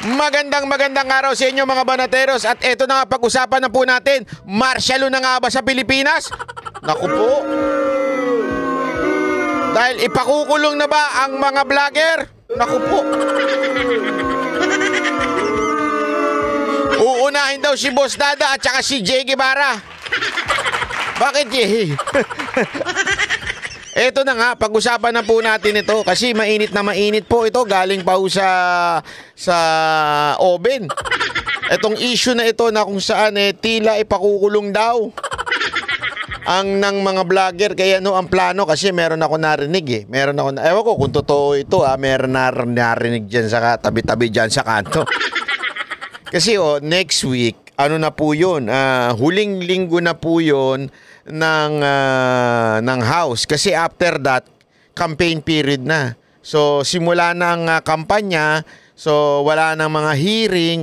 Magandang araw sa inyo mga banateros. At eto na nga, pag-usapan na po natin, martial law na nga ba sa Pilipinas? Naku po. Dahil ipakukulong na ba ang mga vlogger? Naku po. Uunahin daw si Boss Dada at saka si Jay Guevara. Bakit Jay? Eto na nga, pag-usapan na po natin ito kasi mainit na mainit po ito, galing pa po sa oven. Etong issue na ito na kung saan tila ipakukulong daw ang ng mga vlogger. Kaya ang plano, kasi meron ako narinig ewan ko kung totoo ito meron narinig dyan sa tabi-tabi dyan sa kanto. Kasi next week, na po yun, huling linggo na po yun ng House. Kasi after that, campaign period na. So, simula ng kampanya, so wala nang mga hearing.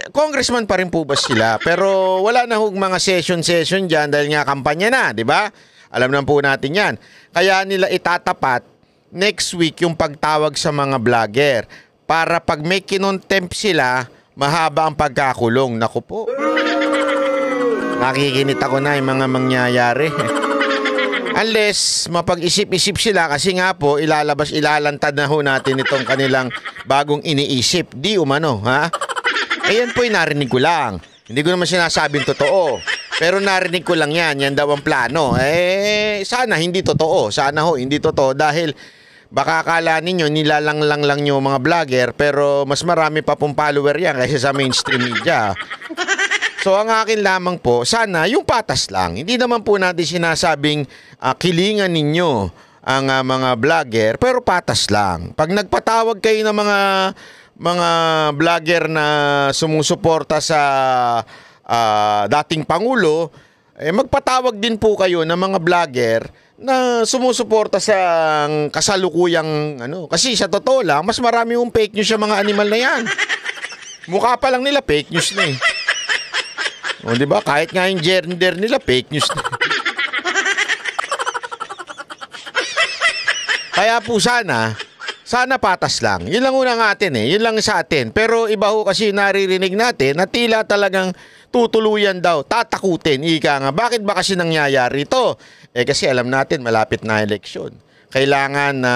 Congressman pa rin po ba sila? Pero wala na mga session dyan dahil nga kampanya na, di ba? Alam na po natin yan. Kaya nila itatapat next week yung pagtawag sa mga vlogger para pag may kinontempt sila, mahaba ang pagkakulong. Naku po. Nakikinit ako na yung mga mangyayari. Unless mapag-isip-isip sila, kasi nga po ilalantad na ho natin itong kanilang bagong iniisip. Di umano, ha? Ayan po yung narinig ko lang. Hindi ko naman sinasabing totoo. Pero narinig ko lang yan. Yan daw ang plano. Sana hindi totoo. Sana ho, hindi totoo. Dahil baka akala ninyo nilalanglang lang nyo mga vlogger, pero mas marami pa pong follower yan kaysa sa mainstream media. So ang akin lamang po, sana yung patas lang. Hindi naman po natin sinasabing kilingan ninyo ang mga vlogger, pero patas lang. Pag nagpatawag kayo ng mga vlogger na sumusuporta sa dating Pangulo, magpatawag din po kayo ng mga vlogger na sumusuporta sa kasalukuyang Kasi sa totoo lang, mas marami yung fake news sa mga animal na yan. Mukha pa lang nila, fake news na eh. O, di ba? Kahit nga yung gender nila, fake news na. Kaya po sana patas lang. Yun lang unang atin Yun lang sa atin. Pero iba ho kasi naririnig natin na tila talagang tutuluyan daw, tatakutin. Ika nga, bakit ba kasi nangyayari ito? Kasi alam natin, malapit na eleksyon. Kailangan na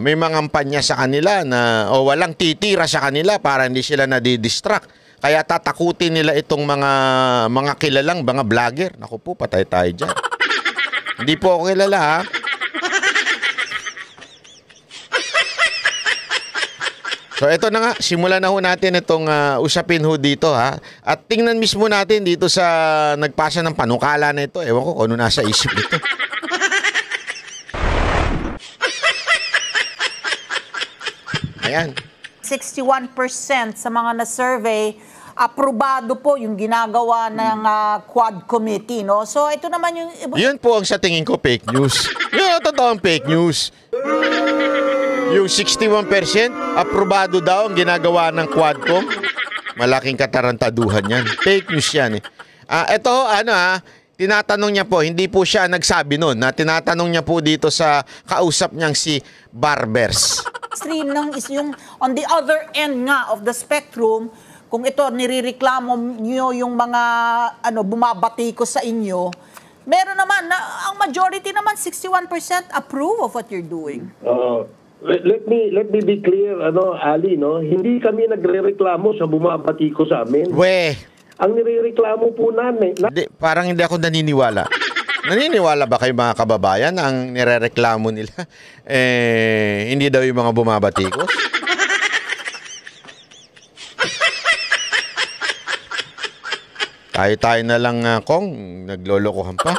may mga kampanya sa kanila o walang titira sa kanila para hindi sila nadidistract. Kaya tatakutin nila itong mga kilalang mga vlogger. Naku po, patay tayo dyan. Hindi po ako kilala, ha? So, ito na nga. Simulan na ho natin itong usapin ho dito, ha? At tingnan mismo natin dito sa nagpasa ng panukala na ito. Ewan ko kung ano nasa isip nito. Ayan. 61% sa mga na-survey, aprobado po yung ginagawa ng Quad Committee, no? So, ito naman yung... Yun po ang sa tingin ko fake news. Yun ang totoong fake news. Yung 61% aprobado daw ang ginagawa ng Quadcom. Malaking katarantaduhan yan. Fake news yan Ito, tinatanong niya po, hindi po siya nagsabi nun, tinatanong niya po dito sa kausap niyang si Barbers. Stream is yung on the other end nga of the spectrum, kung ito nirereklamo nyo yung mga bumabati ko sa inyo, meron naman ang majority naman 61% approve of what you're doing. Let me be clear, Ali, hindi kami nagrereklamo sa bumabati ko sa amin. Ang nirereklamo po namin... Parang hindi ako naniniwala. Naniniwala ba kayo mga kababayan ang nirereklamo nila? Hindi daw yung mga bumabatikos? Tayo na lang, Kong, naglolokohan pa.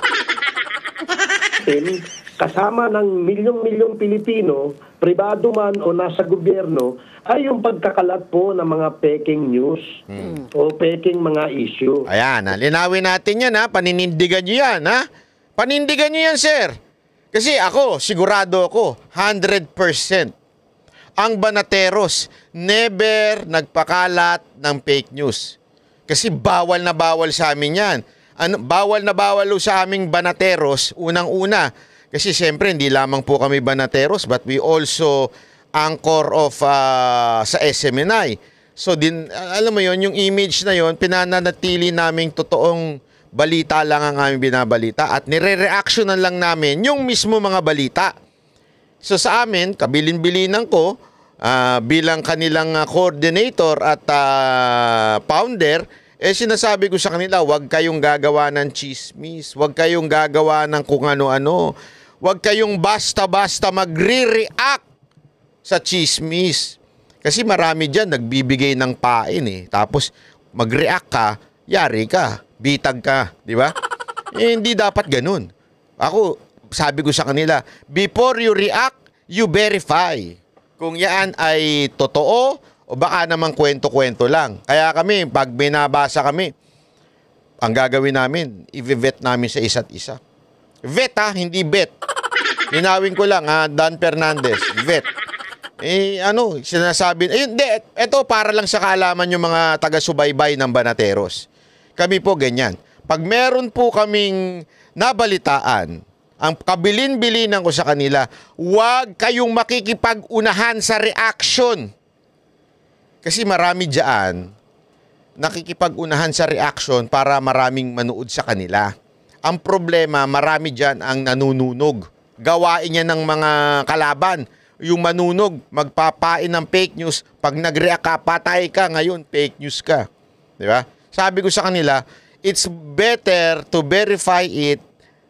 Kasama ng milyong-milyong Pilipino, pribado man o nasa gobyerno, ay yung pagkakalat po ng mga peking news o peking mga issue. Ayan, linawin natin yan, paninindigan nyo yan, Panindigan nyo yan, sir. Kasi ako, sigurado ako, 100%. Ang banateros, never nagpakalat ng fake news. Kasi bawal na bawal sa amin yan. Bawal na bawal sa aming banateros, unang-una. Kasi siyempre, hindi lamang po kami banateros, but we also anchor of sa SMNI. So alam mo yon, yung image na yon pinananatili naming totoong balita lang ang aming binabalita at nire-reactionan lang namin yung mismo mga balita. So sa amin, kabilin-bilinan ko bilang kanilang coordinator at founder, sinasabi ko sa kanila, huwag kayong gagawa ng chismis, huwag kayong gagawa ng kung ano-ano, huwag kayong basta-basta magre-react sa chismis. Kasi marami dyan nagbibigay ng pain tapos mag-react ka, yari ka, bitag ka, di ba? Hindi dapat ganun. Ako, sabi ko sa kanila, before you react, you verify kung yan ay totoo o baka namang kwento-kwento lang. Kaya kami, pag binabasa kami, ang gagawin namin, i-vet namin sa isa't isa. Vet hindi bet. Linawin ko lang Dan Fernandez, vet. Sinasabi, hindi, ito para lang sa kaalaman yung mga taga-subaybay ng Banateros. Kami po ganyan. Pag meron po kaming nabalitaan, ang kabilin-bilinan ko sa kanila, huwag kayong makikipag-unahan sa reaction. Kasi marami dyan, nakikipag-unahan sa reaction para maraming manood sa kanila. Ang problema, marami dyan ang nanununog. Gawain niya ng mga kalaban. Yung manunog, magpapain ng fake news. Pag nag-react ka, patay ka, ngayon fake news ka. Di ba? Sabi ko sa kanila, it's better to verify it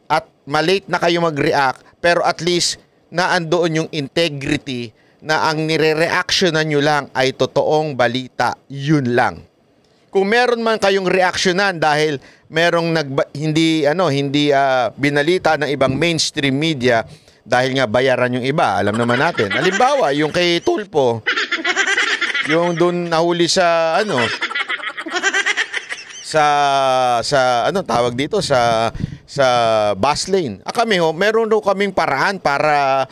at malate na kayo mag-react, pero at least naandoon yung integrity na ang nire-reactionan nyo lang ay totoong balita. Yun lang. Kung meron man kayong reaksyonan dahil merong hindi binalita ng ibang mainstream media dahil nga bayaran yung iba, alam naman natin. Halimbawa, yung kay Tulpo, yung doon nahuli sa tawag dito sa bus lane. Kami meron daw kaming paraan para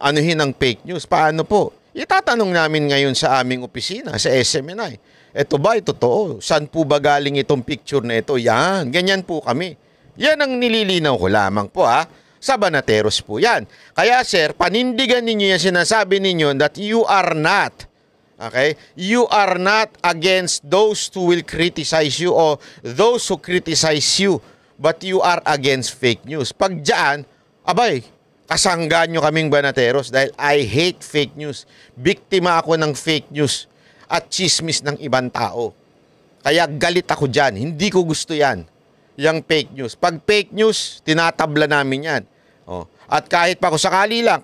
anuhin ang fake news. Paano po? Itatanong namin ngayon sa aming opisina sa SMNI. Ito ba totoo? Saan po ba galing itong picture na ito? Yan, ganyan po kami. Yan ang nililinaw ko lamang po sa Banateros po yan. Kaya sir, panindigan ninyo yung sinasabi ninyo that you are not, okay? You are not against those who will criticize you or those who criticize you, but you are against fake news. Pag dyan, kasanggaan nyo kaming Banateros dahil I hate fake news. Biktima ako ng fake news at chismis ng ibang tao. Kaya galit ako dyan. Hindi ko gusto yan. Yang fake news. Pag fake news, tinatabla namin yan. At kahit pa kung sakali lang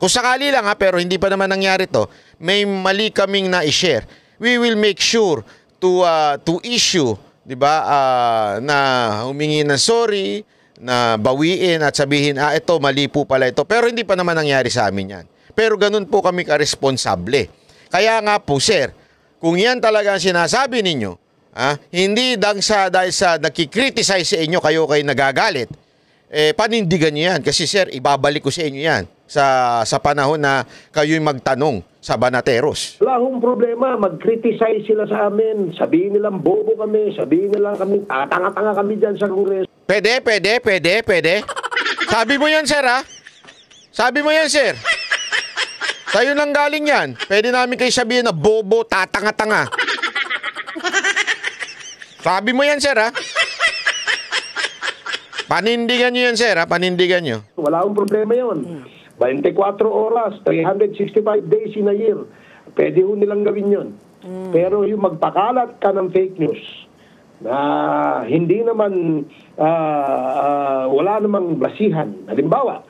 pero hindi pa naman nangyari to, may mali kaming na-share. We will make sure to issue, di ba, na humingi ng sorry, na bawiin at sabihin, ito, mali po pala ito. Pero hindi pa naman nangyari sa amin yan. Pero ganun po kami ka-responsable. Kaya nga po, sir, kung yan talaga ang sinasabi ninyo, hindi dahil sa nakikriticize sa inyo, kayo nagagalit, panindigan nyo yan. Kasi sir, ibabalik ko sa inyo yan sa panahon na kayo'y magtanong sa Banateros. Wala akong problema. Mag-criticize sila sa amin. Sabihin nilang bobo kami. Sabihin nila kami, tanga-tanga kami dyan sa Kongreso. Pwede. Sabi mo yan, sir, Sabi mo yan, sir. Sa'yo lang galing yan. Pwede namin kayo sabihin na bobo, tatanga-tanga. Sabi mo yan, sir, Panindigan nyo yan, sir, Panindigan nyo. Wala akong problema yun. 24 oras, 365 days in a year. Pwede ho nilang gawin yun. Pero yung magpakalat ka ng fake news na hindi naman wala namang basihan. Halimbawa,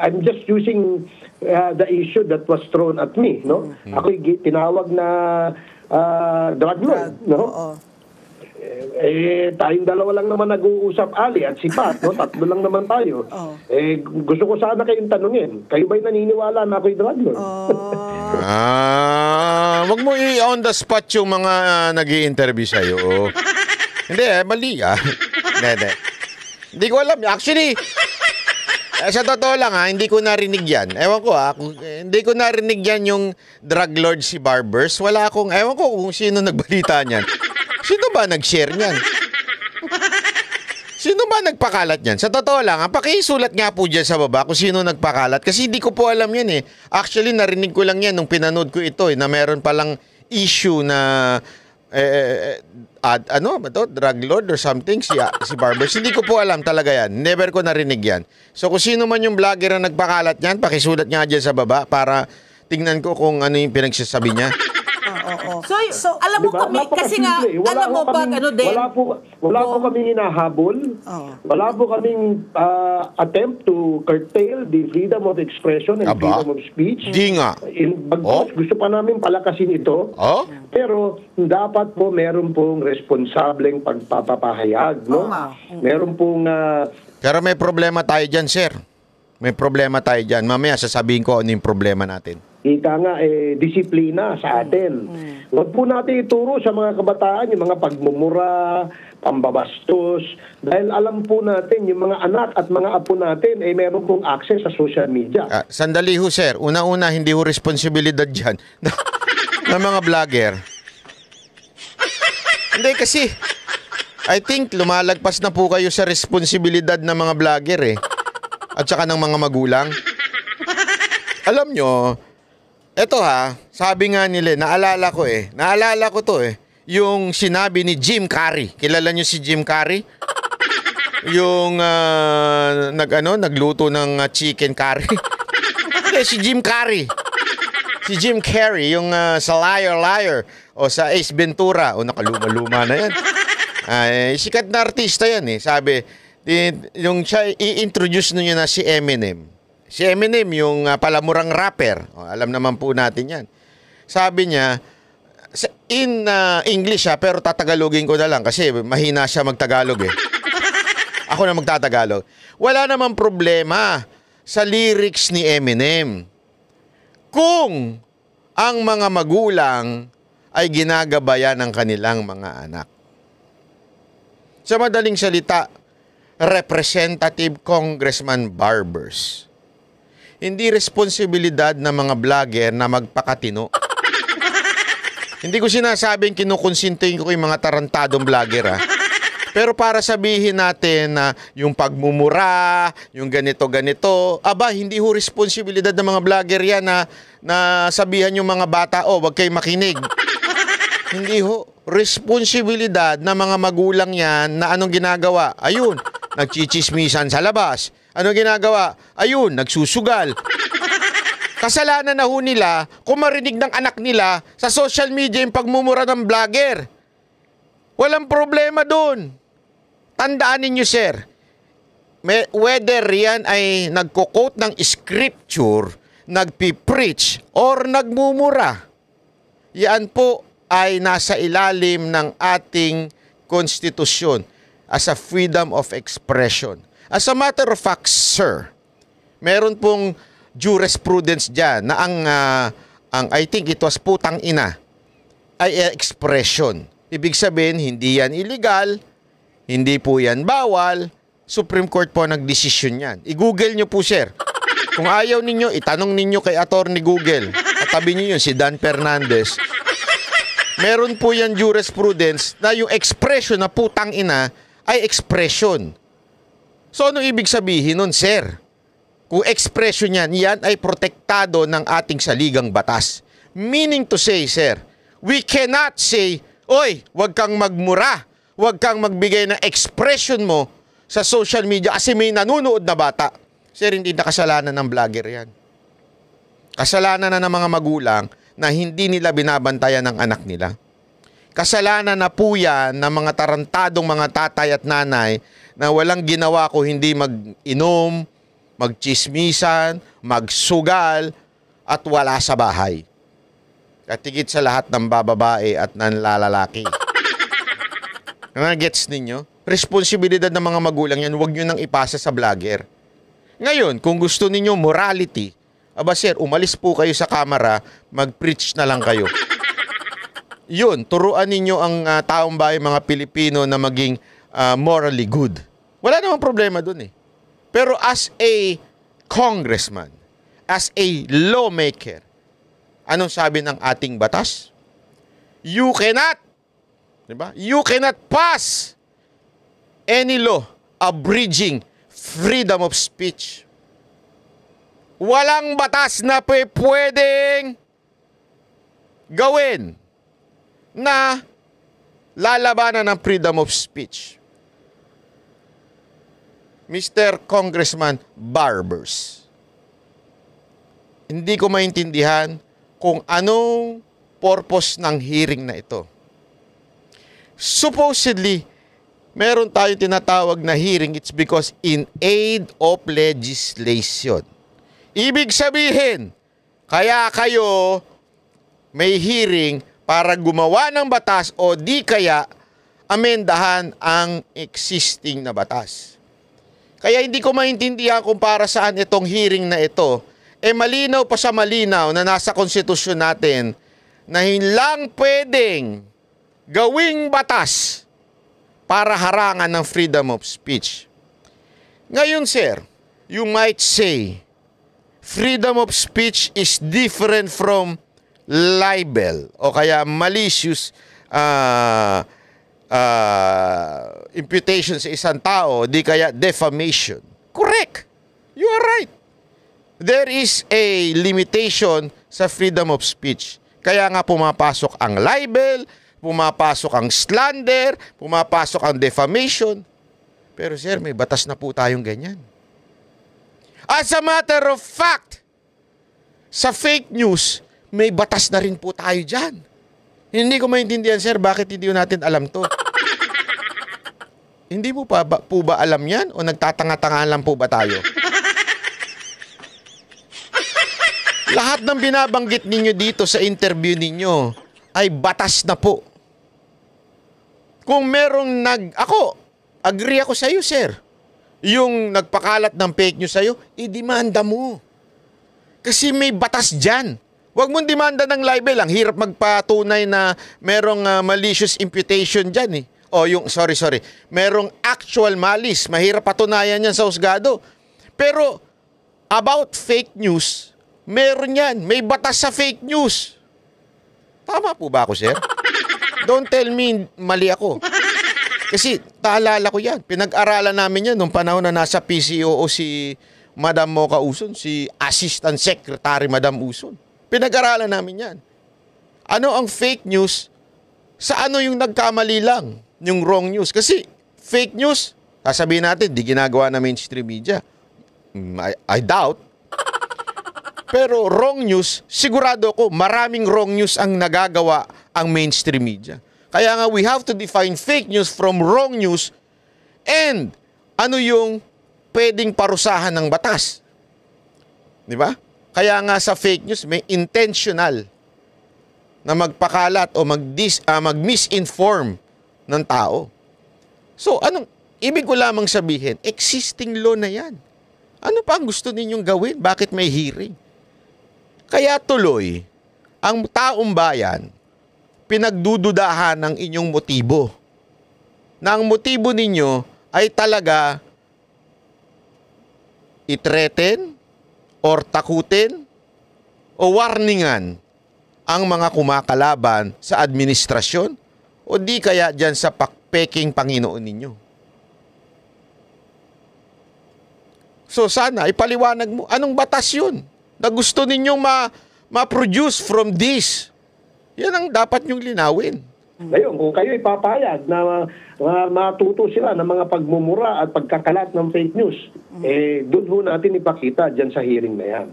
I'm just using the issue that was thrown at me, Ako tinawag na drug lord, tayong dalawa lang naman nag-uusap, Ali at si Pat, tatlo lang naman tayo. Gusto ko sana kayong tanungin, kayo ba'y naniniwala na ako'y drug lord? Wag mo on the spot yung mga nag-i-interview sa'yo. Hindi, mali Hindi ko alam. Actually, sa totoo lang hindi ko narinig yan. Ewan ko hindi ko narinig yan yung drug lord si Barbers. Ewan ko kung sino nagbalita niyan. Sino ba nag-share niyan? Sino ba nagpakalat yan? Sa totoo lang, pakisulat nga po dyan sa baba kung sino nagpakalat. Kasi hindi ko po alam yan eh. Actually, narinig ko lang yan nung pinanood ko ito na meron palang issue na ano ba to? Drug lord or something? Si Barbers. Hindi ko po alam talaga yan. Never ko narinig yan. So kung sino man yung vlogger na nagpakalat yan, pakisulat nga dyan sa baba para tingnan ko kung ano yung pinagsasabi niya. Oo. So alam mo Diba? kami, kasi nga, alam mo pag ano din. Wala po kaming hinahabol. Wala po kaming attempt to curtail the freedom of expression and freedom of speech. Di nga. Gusto pa namin palakasin ito. Pero dapat po meron pong responsableng pagpapahayag. No? Meron pong... Pero may problema tayo dyan, sir. May problema tayo dyan. Mamaya sasabihin ko ano yung problema natin. Ika nga, disiplina sa atin. Huwag po natin ituro sa mga kabataan yung mga pagmumura, pambabastos, dahil alam po natin yung mga anak at mga apo natin ay meron pong access sa social media. Sandali ho, sir. Una-una, hindi ho responsibilidad dyan ng mga vlogger. Hindi kasi, I think lumalagpas na po kayo sa responsibilidad ng mga vlogger eh. At saka ng mga magulang. Alam nyo, eto sabi nga nila, naalala ko to yung sinabi ni Jim Carrey. Kilala nyo si Jim Carrey? Yung nagluto ng chicken curry. Okay, si Jim Carrey. Si Jim Carrey, yung sa Liar o sa Ace Ventura. O nakaluma-luma na yan. Sikat na artista yan eh. Sabi, yung siya, i-introduce niya na si Eminem. Si Eminem, yung palamurang rapper. Alam naman po natin yan. Sabi niya, in English pero tatagalogin ko na lang kasi mahina siya magtagalog eh. Ako na magtatagalog. Wala namang problema sa lyrics ni Eminem. Kung ang mga magulang ay ginagabayan ng kanilang mga anak. Sa madaling salita, Representative Congressman Barbers. Hindi responsibilidad ng mga vlogger na magpakatino. Hindi ko sinasabing kinukonsintin ko yung mga tarantadong vlogger Pero para sabihin natin na yung pagmumura, yung ganito-ganito, hindi ho responsibilidad ng mga vlogger yan na sabihan yung mga bata, wag kayo makinig. Hindi ho. Responsibilidad ng mga magulang yan na anong ginagawa? Ayun, nagchichismisan sa labas. Ano ginagawa? Ayun, nagsusugal. Kasalanan na ho nila kung marinig ng anak nila sa social media yung pagmumura ng vlogger. Walang problema doon. Tandaan ninyo, sir. Whether yan ay nagko-quote ng scripture, nagpipreach, or nagmumura, yan po ay nasa ilalim ng ating konstitusyon as a freedom of expression. As a matter of fact, sir, meron pong jurisprudence dyan na ang I think it was putang ina ay expression. Ibig sabihin, hindi yan illegal, hindi po yan bawal. Supreme Court po nagdesisyon yan. I-google nyo po, sir. Kung ayaw ninyo, itanong ninyo kay Attorney Google. Katabi nyo yun, si Dan Fernandez. Meron po yan jurisprudence na yung expression na putang ina ay expression. So, ano ibig sabihin nun, sir? Kung expression yan ay protektado ng ating saligang batas. Meaning to say, sir, we cannot say, oy, wag kang magmura, wag kang magbigay ng expression mo sa social media kasi may nanonood na bata. Sir, hindi na kasalanan ng vlogger yan. Kasalanan na ng mga magulang na hindi nila binabantayan ng anak nila. Kasalanan na po yan ng mga tarantadong mga tatay at nanay na walang ginawa ko hindi mag-inom, magchismisan, magsugal, at wala sa bahay. At higit sa lahat ng bababae at nanlalalaki. Gets ninyo? Responsibilidad ng mga magulang yan, huwag nyo nang ipasa sa vlogger. Ngayon, kung gusto ninyo morality, sir, umalis po kayo sa kamera, mag-preach na lang kayo. Yun, turuan ninyo ang taong bayan, mga Pilipino na maging morally good. Wala namang problema dun eh. Pero as a congressman, as a lawmaker, anong sabi ng ating batas? You cannot, diba? You cannot pass any law abridging freedom of speech. Walang batas na pwedeng gawin na lalabanan ng freedom of speech. Mr. Congressman Barbers, hindi ko maintindihan kung anong purpose ng hearing na ito. Supposedly, meron tayong tinatawag na hearing, it's because in aid of legislation. Ibig sabihin, kaya kayo may hearing para gumawa ng batas o di kaya amendahan ang existing na batas. Kaya hindi ko maintindihan kung para saan itong hearing na ito. Malinaw pa sa malinaw na nasa konstitusyon natin na hindi pwedeng gawing batas para harangan ng freedom of speech. Ngayon, sir, you might say, freedom of speech is different from libel o kaya malicious imputation sa isang tao, di kaya defamation. Correct. You are right. There is a limitation sa freedom of speech. Kaya nga pumapasok ang libel, pumapasok ang slander, pumapasok ang defamation. Pero sir, may batas na po tayong ganyan. As a matter of fact, sa fake news, may batas na rin po tayo dyan. Hindi ko maintindihan, sir, bakit hindi natin alam to? Hindi mo po ba alam yan? O nagtatanga-tanga lang po ba tayo? Lahat ng binabanggit ninyo dito sa interview ninyo ay batas na po. Kung merong agree ako sa iyo, sir. Yung nagpakalat ng fake news sa iyo, idemanda mo. Kasi may batas dyan. Huwag mong demanda ng libel. Ang hirap magpatunay na merong malicious imputation dyan eh. O yung, sorry. Merong actual malice. Mahirap patunayan yan sa husgado. Pero about fake news, meron yan. May batas sa fake news. Tama po ba ako, sir? Don't tell me mali ako. Kasi taalala ko yan. Pinag-aralan namin yan nung panahon na nasa PCOO si Madam Mocha Uson, si Assistant Secretary Madam Uson. Pinag-aralan namin yan. Ano ang fake news? Sa ano yung nagkamali lang? Yung wrong news. Kasi fake news, sasabihin natin, di ginagawa na mainstream media. I doubt. Pero wrong news, sigurado ko, maraming wrong news ang nagagawa ang mainstream media. Kaya nga, we have to define fake news from wrong news and ano yung pwedeng parusahan ng batas. Di ba? Kaya nga sa fake news, may intentional na magpakalat o mag-misinform ng tao. So, ibig ko lamang sabihin, existing law na yan. Ano pa ang gusto ninyong gawin? Bakit may hearing? Kaya tuloy, ang taong bayan, pinagdududahan ng inyong motibo. Na ang motibo ninyo ay talaga i-threaten or takutin o warningan ang mga kumakalaban sa administrasyon o di kaya dyan sa pakpeking Panginoon ninyo. So sana ipaliwanag mo, anong batas yun na gusto ninyong ma-produce from this? Yan ang dapat nyong linawin. Ngayon, kung kayo ipapayag na matuto sila ng mga pagmumura at pagkakalat ng fake news, doon ho natin ipakita dyan sa hearing na yan.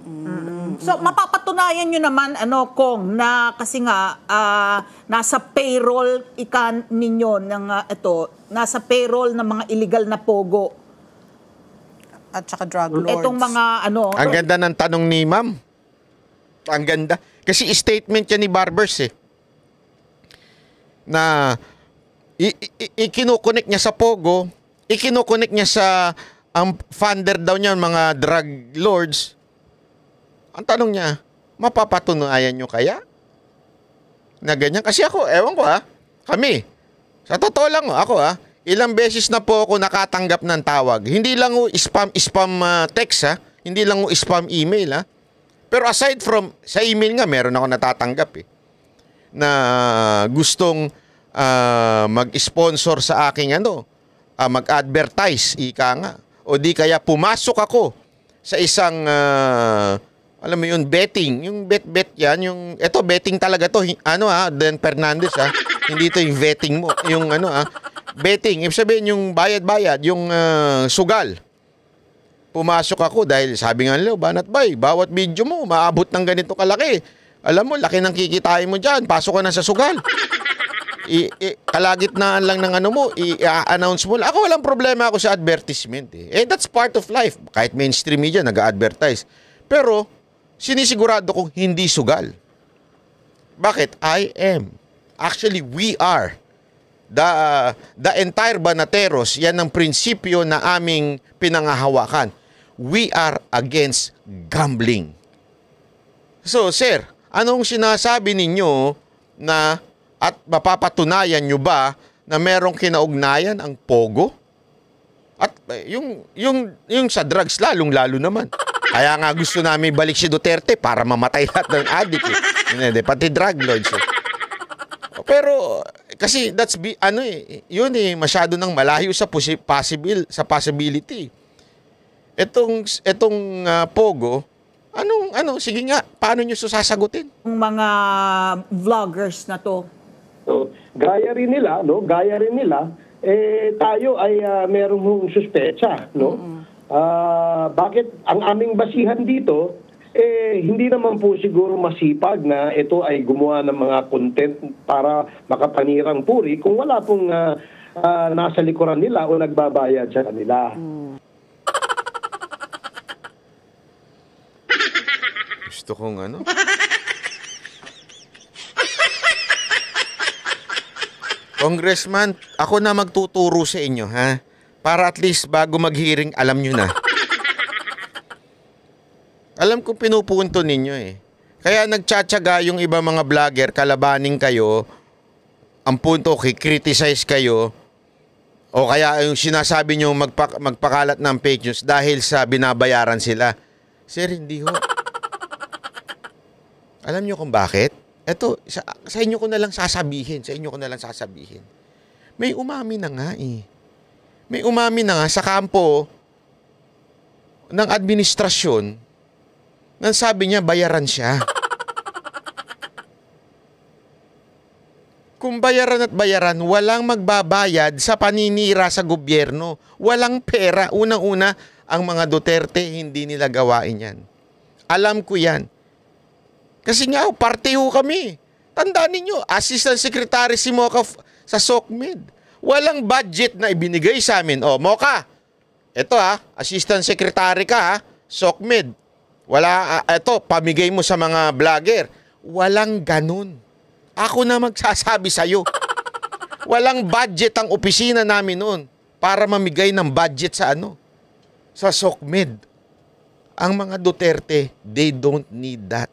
So, mapapatunayan nyo naman, Kong, na kasi nga, nasa payroll ninyo ng nasa payroll ng mga illegal na pogo. At saka drug lords. Itong mga, Ang ganda ng tanong ni ma'am. Ang ganda. Kasi statement yan ni Barbers na ikinukonek niya sa Pogo, ikinukonek niya sa ang funder daw niya, mga drug lords. Ang tanong niya, mapapatunayan nyo kaya? Na ganyan? Kasi ako, ewan ko kami, sa totoo lang ako ilang beses na po ako nakatanggap ng tawag. Hindi lang spam text hindi lang spam email Pero aside from, sa email nga, meron ako natatanggap na gustong mag-sponsor sa aking mag-advertise, ika nga. O di kaya pumasok ako sa isang, alam mo yun, betting. Yung bet yan, yung, eto betting talaga to. Dan Fernandez Hindi to yung vetting mo. Yung betting. Ibig sabihin yung bayad-bayad, yung sugal. Pumasok ako dahil sabi nga nila, Banat Bay, bawat video mo, maabot ng ganito kalaki. Alam mo, laki ng kikitain mo dyan. Pasok ka na sa sugal. Kalagitnaan lang ng mo, i-announce mo. Ako walang problema ako sa advertisement. That's part of life. Kahit mainstream media, nag-advertise. Pero, sinisigurado kong hindi sugal. Bakit? I am. Actually, we are. The entire Banateros, yan ang prinsipyo na aming pinangahawakan. We are against gambling. So, sir, anong sinasabi ninyo na at mapapatunayan nyo ba na merong kinaugnayan ang Pogo? At yung sa drugs lalong-lalo naman. Kaya nga gusto namin balik si Duterte para mamatay lahat ng addict. Pati drug lords. Pero kasi yun masyado nang malayo sa possibility. Etong Pogo, sige nga, paano nyo sasagutin? Yung mga vloggers na to. So, gaya rin nila, tayo ay merong suspecha, no? Bakit ang aming basihan dito, hindi naman po siguro masipag na ito ay gumawa ng mga content para makapanirang puri kung wala pong nasa likuran nila o nagbabayad sa kanila. Gusto kong Congressman, ako na magtuturo sa inyo, ha? Para at least bago mag-hearing, alam nyo na. Alam kong pinupunto ninyo Kaya nagtsatsaga yung iba mga vlogger, kalabaning kayo, ang punto, criticize kayo, o kaya yung sinasabi nyo magpakalat ng fake news dahil sa binabayaran sila. Sir, hindi ho. Alam nyo kung bakit? Eto, sa inyo ko na lang sasabihin. May umami na nga May umami na nga sa kampo ng administrasyon nang sabi niya bayaran siya. Kung bayaran at bayaran, walang magbabayad sa paninira sa gobyerno. Walang pera. Unang-una, ang mga Duterte, hindi nila gawain yan. Alam ko yan. Kasi nga, parte ho kami. Tandaan ninyo, Assistant Secretary si Mocha sa SOCMED. Walang budget na ibinigay sa amin. Mocha, ito Assistant Secretary ka SOCMED. Ito, pamigay mo sa mga vlogger. Walang ganun. Ako na magsasabi sa'yo. Walang budget ang opisina namin noon para mamigay ng budget sa sa SOCMED. Ang mga Duterte, they don't need that.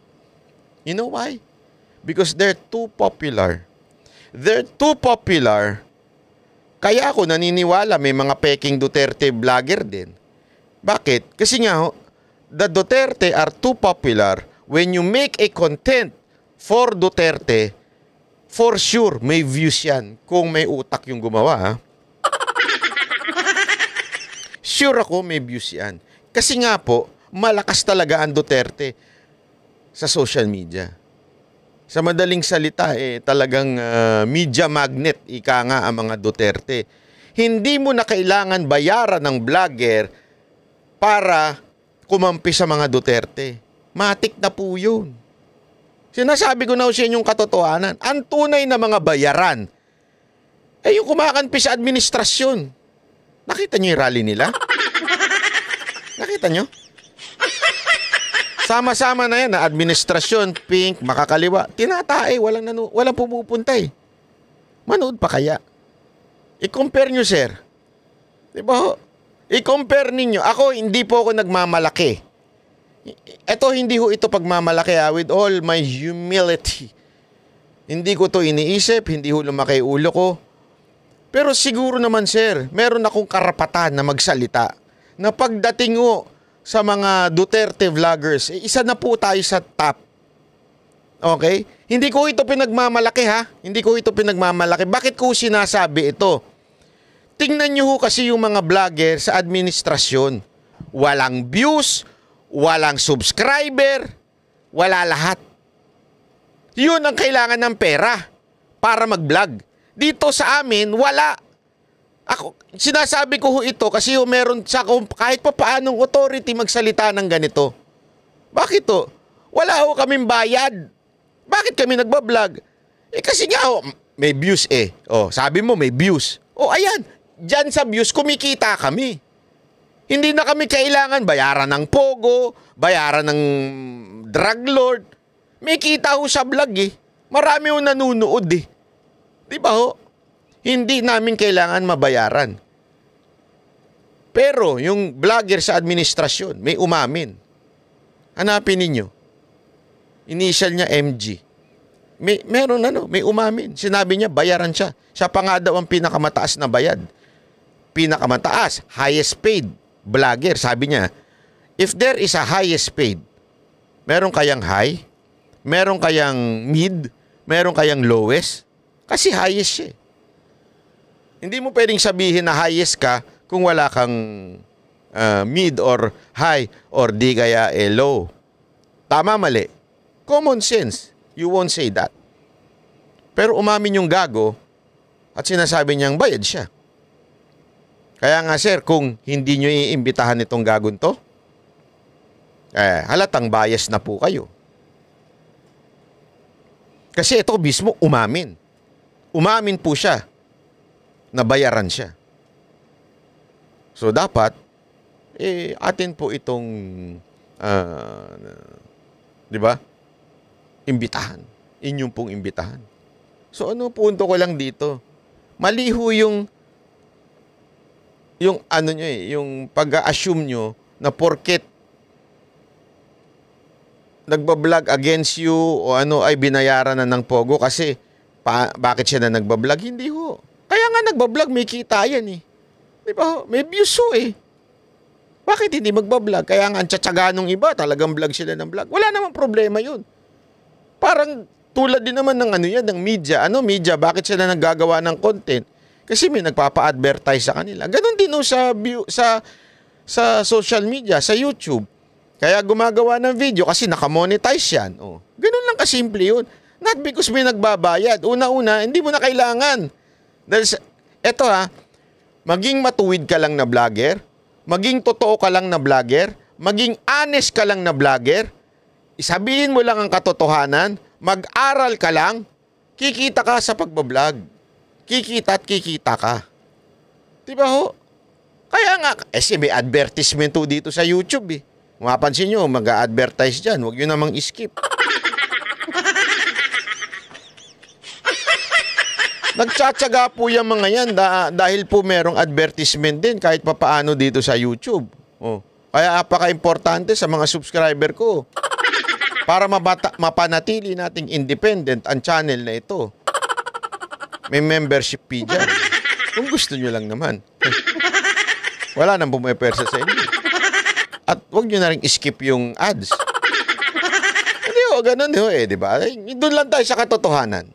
You know why? Because they're too popular. Kaya ako naniniwala may mga peking Duterte vlogger din. Bakit? Kasi nga, the Duterte are too popular. When you make a content for Duterte, for sure, may views yan kung may utak yung gumawa. Sure ako may views yan. Kasi nga po, malakas talaga ang Duterte sa social media. Sa madaling salita, talagang media magnet, ika nga ang mga Duterte. Hindi mo na kailangan bayaran ng vlogger para kumampi sa mga Duterte. Matik na po yun. Sinasabi ko na sa inyong katotohanan, ang tunay na mga bayaran, yung kumakampi sa administrasyon. Nakita nyo yung rally nila? Nakita nyo? Sama-sama na yan, na administrasyon, pink, makakaliwa. Tinatae, walang pumupunta Manood pa kaya? I-compare nyo, sir. Diba? I-compare ninyo. Ako, hindi po ako nagmamalaki. Hindi ho ito pagmamalaki with all my humility. Hindi ko to iniisip, hindi ho lumaki ulo ko. Pero siguro naman, sir, meron akong karapatan na magsalita. Na pagdating ho sa mga Duterte vloggers, isa na po tayo sa top. Okay? Hindi ko ito pinagmamalaki Hindi ko ito pinagmamalaki. Bakit ko sinasabi ito? tingnan nyo ho kasi yung mga vlogger sa administrasyon. Walang views, walang subscriber, wala lahat. Yun ang kailangan ng pera para mag-vlog. Dito sa amin, wala. Ako, sinasabi ko ho ito kasi meron sa kahit pa paanong authority magsalita ng ganito. Bakit to? Wala ho kaming bayad. Bakit kami nagbablog? Kasi nga ho, may views eh. Sabi mo may views. Ayan. Diyan sa views, kumikita kami. Hindi na kami kailangan bayaran ng pogo, bayaran ng drug lord. May kita ho sa vlog eh. Marami ho nanunood eh. Di ba ho? Hindi namin kailangan mabayaran. Pero yung vlogger sa administrasyon, may umamin. Hanapin ninyo. Initial niya MG. May umamin. Sinabi niya, bayaran siya. Siya pa nga daw ang pinakamataas na bayad. Pinakamataas, highest paid vlogger. Sabi niya, if there is a highest paid, meron kayang high, meron kayang mid, meron kayang lowest, kasi highest siya. Hindi mo pwedeng sabihin na highest ka kung wala kang mid or high or di kaya low. Tama, mali. Common sense. You won't say that. Pero umamin yung gago at sinasabi niyang bayad siya. Kaya nga sir, kung hindi nyo iimbitahan itong gagon to, halatang bias na po kayo. Kasi ito mismo umamin. Umamin po siya na bayaran siya. So dapat, atin po itong, di ba? Imbitahan. Inyong pong imbitahan. So ano punto ko lang dito? Maliho yung pag-assume nyo na porket nagbablog against you o ay binayaran na ng pogo kasi bakit siya na nagbablog? Hindi ho. Kaya nga nagbablog, may kita yan eh. Di ba ho? May views ho eh. Bakit hindi magbablog? Kaya nga ang tsatsaga nung iba, talagang vlog sila ng vlog. Wala namang problema yun. Parang tulad din naman ng ng media. Media? Bakit sila naggagawa ng content? Kasi may nagpapa-advertise sa kanila. Ganon din sa social media, sa YouTube. Kaya gumagawa ng video kasi nakamonetize yan. Ganon lang kasimple yun. Not because may nagbabayad. Una-una, hindi mo na kailangan. Dahil eto maging matuwid ka lang na vlogger, maging totoo ka lang na vlogger, maging honest ka lang na vlogger, isabihin mo lang ang katotohanan, mag-aral ka lang, kikita ka sa pagbablog. Kikita at kikita ka. Diba ho? Kaya nga, may advertisement ho dito sa YouTube eh. Mapansin nyo, mag-a-advertise dyan. Huwag nyo namang skip. Nagtsatsaga po yung mga yan dahil po merong advertisement din kahit papaano dito sa YouTube. Kaya apaka-importante sa mga subscriber ko para mapanatili nating independent ang channel na ito. May membership fee dyan. Kung gusto nyo lang naman. Wala nang bumipersa sa inyo. At huwag nyo na rin skip yung ads. Hindi ganun diba? Doon lang tayo sa katotohanan.